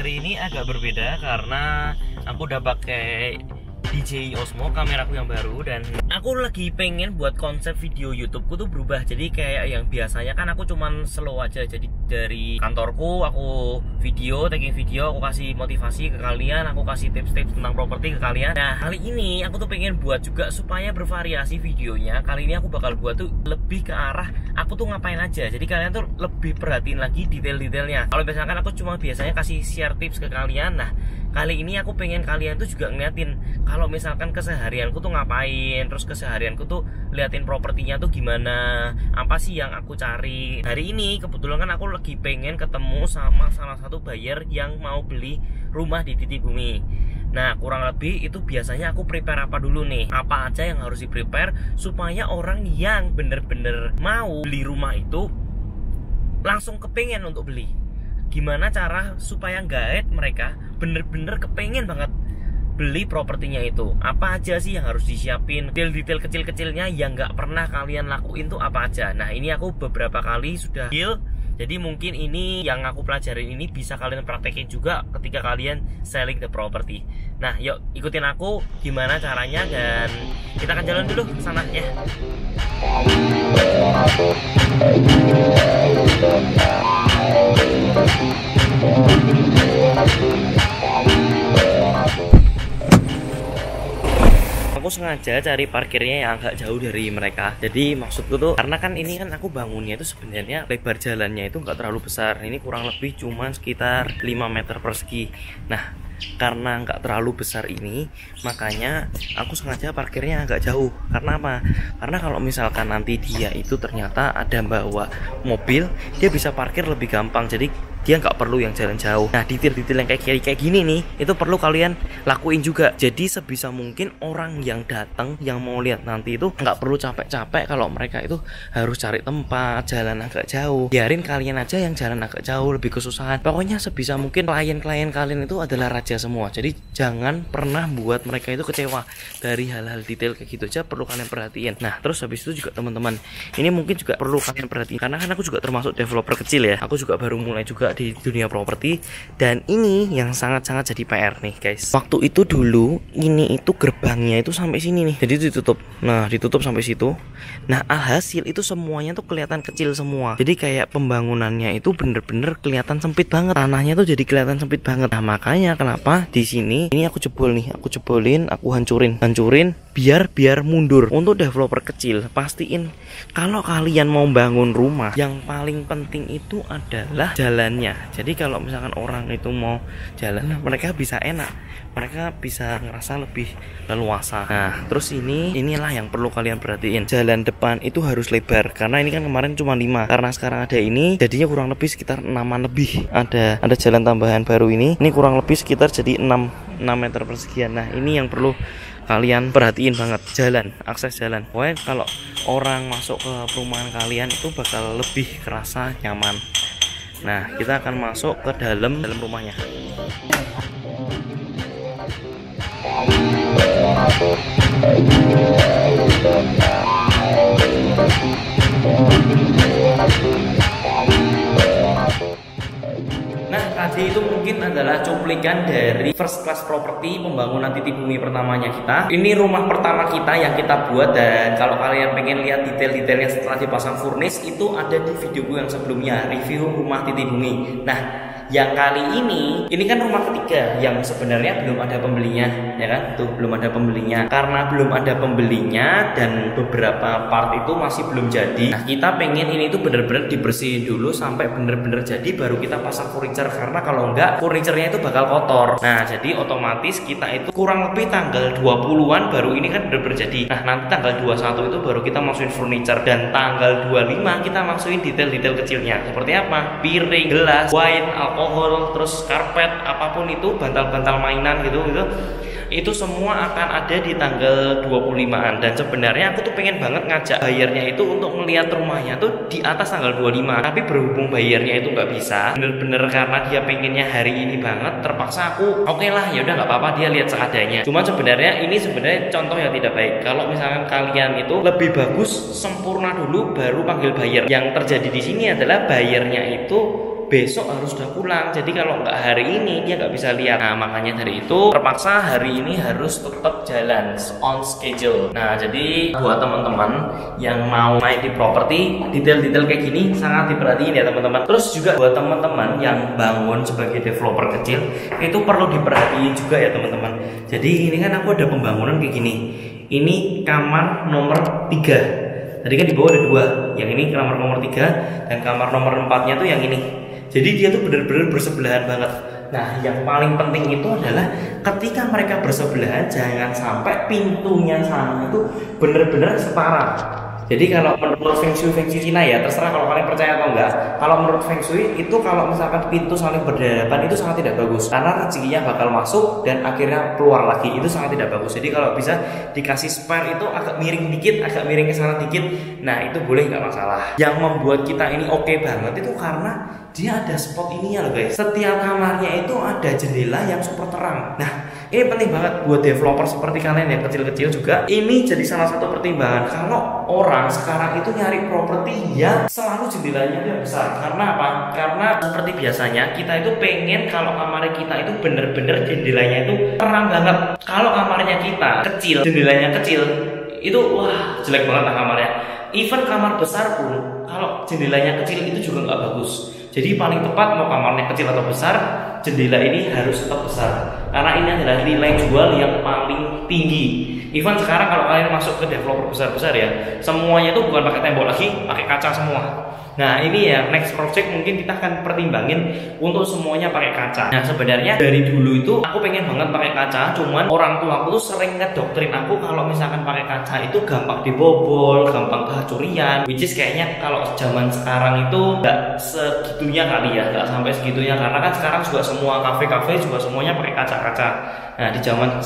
hari ini agak berbeda karena aku udah pakai DJI Osmo, kameraku yang baru, dan aku lagi pengen buat konsep video YouTubeku tuh berubah. Jadi kayak yang biasanya kan aku cuman slow aja. Jadi dari kantorku aku taking video, aku kasih motivasi ke kalian, aku kasih tips-tips tentang properti ke kalian. Nah, kali ini aku tuh pengen buat juga supaya bervariasi videonya. Kali ini aku bakal buat tuh lebih ke arah aku tuh ngapain aja. Jadi kalian tuh lebih perhatiin lagi detail-detailnya. Kalau biasanya kan aku cuma biasanya kasih share tips ke kalian. Nah, kali ini aku pengen kalian tuh juga ngeliatin kalau misalkan keseharianku tuh ngapain, terus keseharianku tuh liatin propertinya tuh gimana, apa sih yang aku cari. Hari ini kebetulan kan aku lagi pengen ketemu sama salah satu buyer yang mau beli rumah di titik bumi. Nah, kurang lebih itu biasanya aku prepare apa dulu nih, apa aja yang harus di prepare supaya orang yang bener-bener mau beli rumah itu langsung kepengen untuk beli. Gimana cara supaya guide mereka bener-bener kepengen banget beli propertinya itu. Apa aja sih yang harus disiapin, detail-detail kecil-kecilnya yang nggak pernah kalian lakuin tuh apa aja. Nah, ini aku beberapa kali sudah deal. Jadi mungkin ini yang aku pelajarin ini bisa kalian praktekin juga ketika kalian selling the property. Nah, yuk ikutin aku gimana caranya dan kita akan jalan dulu ke sana ya. Aku sengaja cari parkirnya yang agak jauh dari mereka. Jadi maksudku tuh karena kan ini kan aku bangunnya itu sebenarnya lebar jalannya itu nggak terlalu besar. Ini kurang lebih cuman sekitar 5 meter persegi. Nah, karena nggak terlalu besar ini, makanya aku sengaja parkirnya agak jauh. Karena apa? Karena kalau misalkan nanti dia itu ternyata ada bawa mobil, dia bisa parkir lebih gampang. Jadi dia nggak perlu yang jalan jauh. Nah, detail-detail yang kayak gini nih, itu perlu kalian lakuin juga. Jadi sebisa mungkin orang yang datang, yang mau lihat nanti itu nggak perlu capek-capek kalau mereka itu harus cari tempat, jalan agak jauh. Biarin kalian aja yang jalan agak jauh, lebih kesusahan. Pokoknya sebisa mungkin klien-klien kalian itu adalah raja semua. Jadi jangan pernah buat mereka itu kecewa. Dari hal-hal detail kayak gitu aja perlu kalian perhatiin. Nah, terus habis itu juga teman-teman, ini mungkin juga perlu kalian perhatiin karena kan aku juga termasuk developer kecil ya. Aku juga baru mulai juga di dunia properti, dan ini yang sangat-sangat jadi PR nih guys. Waktu itu dulu ini itu gerbangnya itu sampai sini nih, jadi itu ditutup. Nah, ditutup sampai situ. Nah, alhasil itu semuanya tuh kelihatan kecil semua. Jadi kayak pembangunannya itu bener-bener kelihatan sempit banget. Tanahnya tuh jadi kelihatan sempit banget. Nah, makanya kenapa di sini ini aku jebol nih, aku jebolin, aku hancurin biar mundur. Untuk developer kecil, pastiin kalau kalian mau bangun rumah, yang paling penting itu adalah jalannya. Jadi kalau misalkan orang itu mau jalan, mereka bisa enak, mereka bisa ngerasa lebih leluasa. Nah, terus inilah yang perlu kalian perhatiin. Jalan depan itu harus lebar, karena ini kan kemarin cuma 5. Karena sekarang ada ini, jadinya kurang lebih sekitar 6-an lebih. Ada jalan tambahan baru ini kurang lebih sekitar jadi 6 meter persegian. Nah, ini yang perlu kalian perhatiin banget, akses jalan. Pokoknya kalau orang masuk ke perumahan kalian itu bakal lebih kerasa nyaman. Nah, kita akan masuk ke dalam rumahnya. Nah, tadi itu mungkin adalah cuplikan dari first class property pembangunan titik bumi pertamanya kita. Ini rumah pertama kita yang kita buat, dan kalau kalian pengen lihat detail-detailnya setelah dipasang furnish itu ada di videoku yang sebelumnya, review rumah titik bumi. Nah, yang kali ini kan rumah ketiga yang sebenarnya belum ada pembelinya, ya kan? Tuh, belum ada pembelinya. Karena belum ada pembelinya dan beberapa part itu masih belum jadi. Nah, kita pengen ini tuh bener-bener dibersihin dulu sampai bener-bener jadi, baru kita pasang furniture. Karena kalau enggak, furniturnya itu bakal kotor. Nah, jadi otomatis kita itu kurang lebih tanggal 20-an baru ini kan bener-bener jadi. Nah, nanti tanggal 21 itu baru kita masukin furniture, dan tanggal 25 kita masukin detail-detail kecilnya. Seperti apa? Piring, gelas, wine, alkohol, terus karpet, apapun itu, bantal-bantal mainan gitu. Itu semua akan ada di tanggal 25-an. Dan sebenarnya aku tuh pengen banget ngajak bayarnya itu untuk ngelihat rumahnya tuh di atas tanggal 25. Tapi berhubung bayarnya itu nggak bisa, bener-bener karena dia pengennya hari ini banget, terpaksa aku oke lah, ya udah nggak apa-apa, dia lihat seadanya. Cuma sebenarnya ini contoh yang tidak baik. Kalau misalkan kalian itu lebih bagus sempurna dulu baru panggil bayar. Yang terjadi di sini adalah bayarnya itu besok harus udah pulang. Jadi kalau nggak hari ini dia nggak bisa lihat. Nah makanya dari itu terpaksa hari ini harus tetap jalan on schedule. Nah jadi buat teman-teman yang mau main di properti, detail-detail kayak gini sangat diperhatiin ya teman-teman. Terus juga buat teman-teman yang bangun sebagai developer kecil itu perlu diperhatiin juga ya teman-teman. Jadi ini kan aku ada pembangunan kayak gini. Ini kamar nomor 3. Tadi kan di bawah ada 2. Yang ini kamar nomor 3 dan kamar nomor 4-nya tuh yang ini. Jadi dia tuh bener-bener bersebelahan banget. Nah, yang paling penting itu adalah ketika mereka bersebelahan jangan sampai pintunya sana itu bener-bener setara. Jadi kalau menurut Feng Shui Cina ya, terserah kalau kalian percaya atau enggak. Kalau menurut Feng Shui itu kalau misalkan pintu saling berhadapan itu sangat tidak bagus karena rezekinya bakal masuk dan akhirnya keluar lagi, itu sangat tidak bagus. Jadi kalau bisa dikasih spare itu agak miring dikit, agak miring ke sana dikit, nah itu boleh nggak masalah. Yang membuat kita ini oke banget itu karena dia ada spot ininya loh guys. Setiap kamarnya itu ada jendela yang super terang. Nah ini penting banget buat developer seperti kalian yang kecil-kecil juga. Ini jadi salah satu pertimbangan kalau orang sekarang itu nyari properti yang selalu jendelanya itu yang besar. Karena apa? Karena seperti biasanya kita itu pengen kalau kamar kita itu bener-bener jendelanya itu terang banget. Kalau kamarnya kita kecil, jendelanya kecil, itu wah jelek banget lah kamarnya. Even kamar besar pun kalau jendelanya kecil itu juga nggak bagus. Jadi paling tepat mau kamarnya kecil atau besar, jendela ini harus tetap besar. Karena ini adalah nilai jual yang paling tinggi. Even sekarang kalau kalian masuk ke developer besar-besar ya, semuanya itu bukan pakai tembok lagi, pakai kaca semua. Nah ini ya next project mungkin kita akan pertimbangin untuk semuanya pakai kaca. Nah sebenarnya dari dulu itu aku pengen banget pakai kaca, cuman orang tua aku tuh sering ngedoktrin aku kalau misalkan pakai kaca itu gampang dibobol, gampang kecurian. Which is kayaknya kalau zaman sekarang itu nggak segitunya kali ya, nggak sampai segitunya karena kan sekarang juga semua kafe-kafe juga semuanya pakai kaca-kaca. Nah di zaman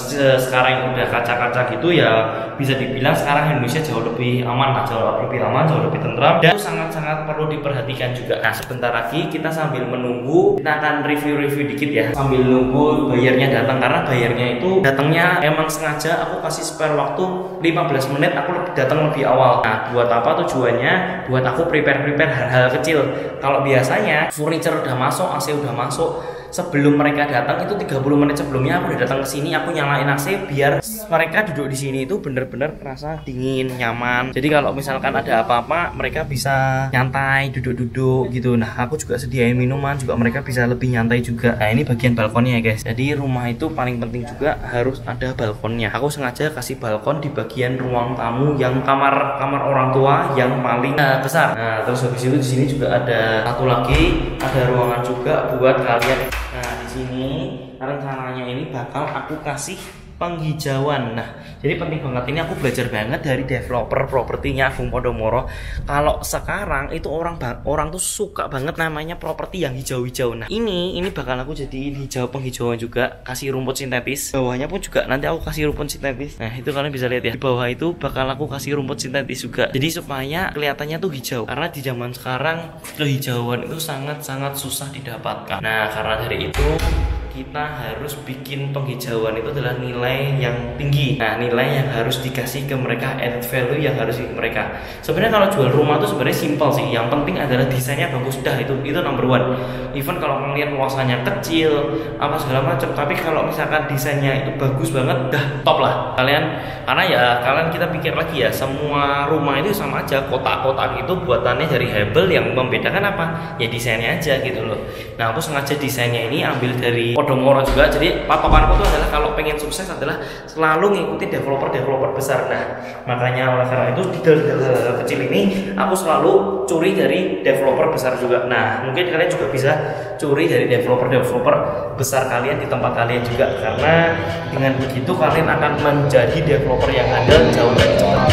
sekarang yang udah kaca-kaca gitu ya bisa dibilang sekarang Indonesia jauh lebih aman lah, jauh lebih aman, jauh lebih tentram dan itu sangat-sangat perlu diperhatikan juga. Nah sebentar lagi kita sambil menunggu, kita akan review-review dikit ya sambil nunggu bayarnya datang, karena bayarnya itu datangnya emang sengaja aku kasih spare waktu 15 menit, aku datang lebih awal. Nah buat apa tujuannya? Buat aku prepare hal-hal kecil. Kalau biasanya furniture udah masuk, AC udah masuk, sebelum mereka datang itu 30 menit sebelumnya aku udah datang ke sini, aku nyalain AC biar mereka duduk di sini itu bener-bener kerasa dingin, nyaman. Jadi kalau misalkan ada apa-apa mereka bisa nyantai, duduk-duduk gitu. Nah aku juga sediain minuman juga, mereka bisa lebih nyantai juga. Nah ini bagian balkonnya ya guys. Jadi rumah itu paling penting juga harus ada balkonnya. Aku sengaja kasih balkon di bagian ruang tamu yang kamar orang tua yang paling besar. Nah terus habis itu di sini juga ada satu lagi, ada ruangan juga buat kalian. Nah di sini rencananya ini bakal aku kasih penghijauan. Nah jadi penting banget, ini aku belajar banget dari developer propertinya Agung Podomoro. Kalau sekarang itu orang tuh suka banget namanya properti yang hijau-hijau. Nah ini bakal aku jadiin penghijauan juga, kasih rumput sintetis. Bawahnya pun juga nanti aku kasih rumput sintetis. Nah itu kalian bisa lihat ya, di bawah itu bakal aku kasih rumput sintetis juga. Jadi supaya kelihatannya tuh hijau, karena di zaman sekarang kehijauan itu sangat-sangat susah didapatkan. Nah karena dari itu kita harus bikin penghijauan itu adalah nilai yang tinggi. Nah nilai yang harus dikasih ke mereka, added value yang harus ke mereka. Sebenarnya kalau jual rumah tuh sebenarnya simple sih, yang penting adalah desainnya bagus, dah itu number one. Even kalau kalian luasannya kecil apa segala macam, tapi kalau misalkan desainnya itu bagus banget, dah top lah kalian. Karena ya kalian kita pikir lagi ya, semua rumah itu sama aja, kotak-kotak itu buatannya dari Hebel, yang membedakan apa? Ya desainnya aja gitu loh. Nah aku sengaja desainnya ini ambil dari Podomoro juga. Jadi patokanku itu adalah kalau pengen sukses adalah selalu ngikuti developer besar. Nah makanya oleh karena itu di hal kecil ini aku selalu curi dari developer besar juga. Nah mungkin kalian juga bisa curi dari developer besar kalian di tempat kalian juga, karena dengan begitu kalian akan menjadi developer yang andal jauh lebih cepat.